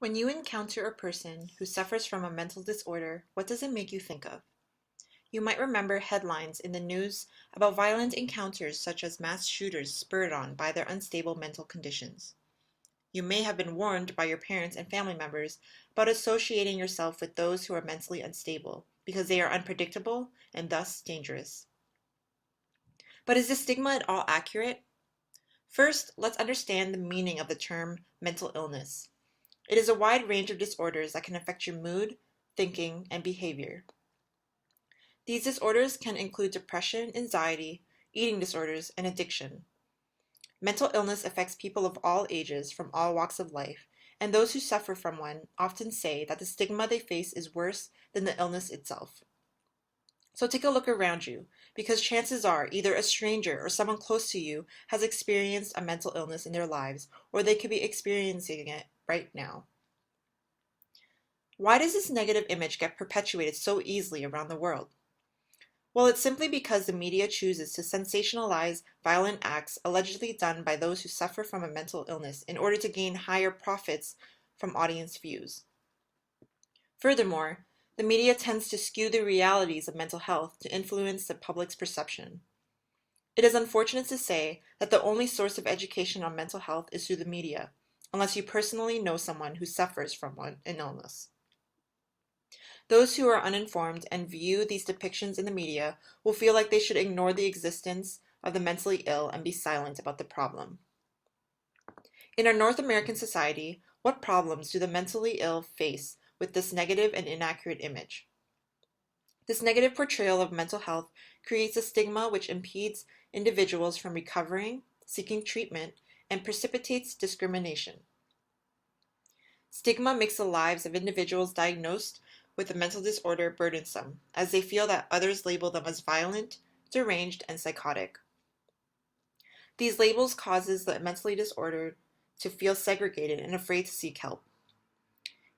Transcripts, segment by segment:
When you encounter a person who suffers from a mental disorder, what does it make you think of? You might remember headlines in the news about violent encounters such as mass shooters spurred on by their unstable mental conditions. You may have been warned by your parents and family members about associating yourself with those who are mentally unstable because they are unpredictable and thus dangerous. But is this stigma at all accurate? First, let's understand the meaning of the term mental illness. It is a wide range of disorders that can affect your mood, thinking, and behavior. These disorders can include depression, anxiety, eating disorders, and addiction. Mental illness affects people of all ages from all walks of life, and those who suffer from one often say that the stigma they face is worse than the illness itself. So take a look around you, because chances are either a stranger or someone close to you has experienced a mental illness in their lives, or they could be experiencing it right now. Why does this negative image get perpetuated so easily around the world? Well, it's simply because the media chooses to sensationalize violent acts allegedly done by those who suffer from a mental illness in order to gain higher profits from audience views. Furthermore, the media tends to skew the realities of mental health to influence the public's perception. It is unfortunate to say that the only source of education on mental health is through the media, unless you personally know someone who suffers from an illness. Those who are uninformed and view these depictions in the media will feel like they should ignore the existence of the mentally ill and be silent about the problem. In our North American society, what problems do the mentally ill face with this negative and inaccurate image? This negative portrayal of mental health creates a stigma which impedes individuals from recovering, seeking treatment, and precipitates discrimination. Stigma makes the lives of individuals diagnosed with a mental disorder burdensome, as they feel that others label them as violent, deranged, and psychotic. These labels causes the mentally disordered to feel segregated and afraid to seek help.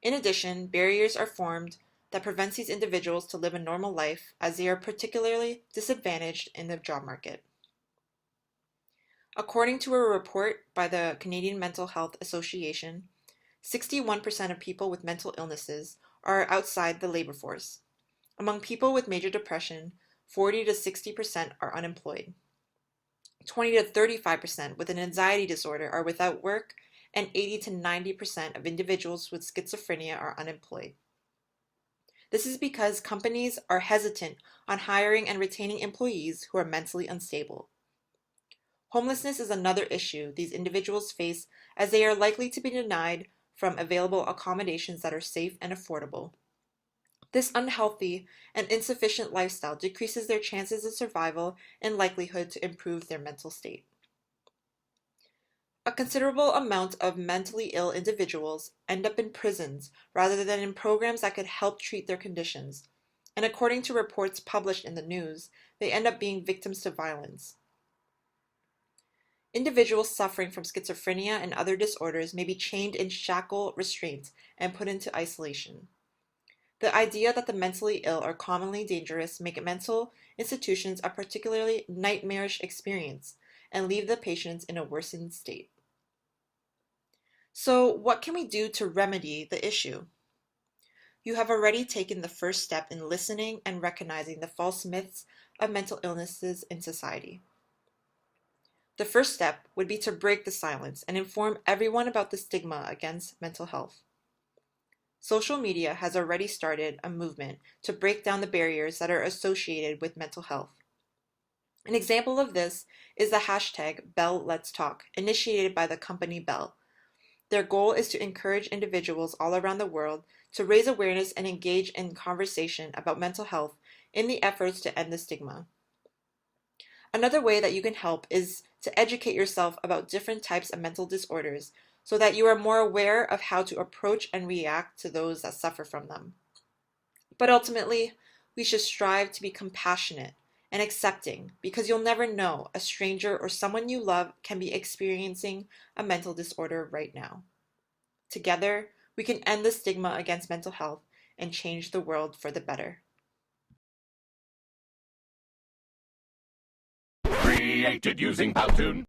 In addition, barriers are formed that prevents these individuals to live a normal life as they are particularly disadvantaged in the job market. According to a report by the Canadian Mental Health Association, 61% of people with mental illnesses are outside the labor force. Among people with major depression, 40 to 60% are unemployed. 20 to 35% with an anxiety disorder are without work, and 80 to 90% of individuals with schizophrenia are unemployed. This is because companies are hesitant on hiring and retaining employees who are mentally unstable. Homelessness is another issue these individuals face as they are likely to be denied from available accommodations that are safe and affordable. This unhealthy and insufficient lifestyle decreases their chances of survival and likelihood to improve their mental state. A considerable amount of mentally ill individuals end up in prisons rather than in programs that could help treat their conditions, and according to reports published in the news, they end up being victims to violence. Individuals suffering from schizophrenia and other disorders may be chained in shackle restraints and put into isolation. The idea that the mentally ill are commonly dangerous make mental institutions a particularly nightmarish experience and leave the patients in a worsened state. So, what can we do to remedy the issue? You have already taken the first step in listening and recognizing the false myths of mental illnesses in society. The first step would be to break the silence and inform everyone about the stigma against mental health. Social media has already started a movement to break down the barriers that are associated with mental health. An example of this is the hashtag #BellLet'sTalk, initiated by the company Bell. Their goal is to encourage individuals all around the world to raise awareness and engage in conversation about mental health in the efforts to end the stigma. Another way that you can help is to educate yourself about different types of mental disorders so that you are more aware of how to approach and react to those that suffer from them. But ultimately, we should strive to be compassionate and accepting because you'll never know a stranger or someone you love can be experiencing a mental disorder right now. Together, we can end the stigma against mental health and change the world for the better. Created using Powtoon.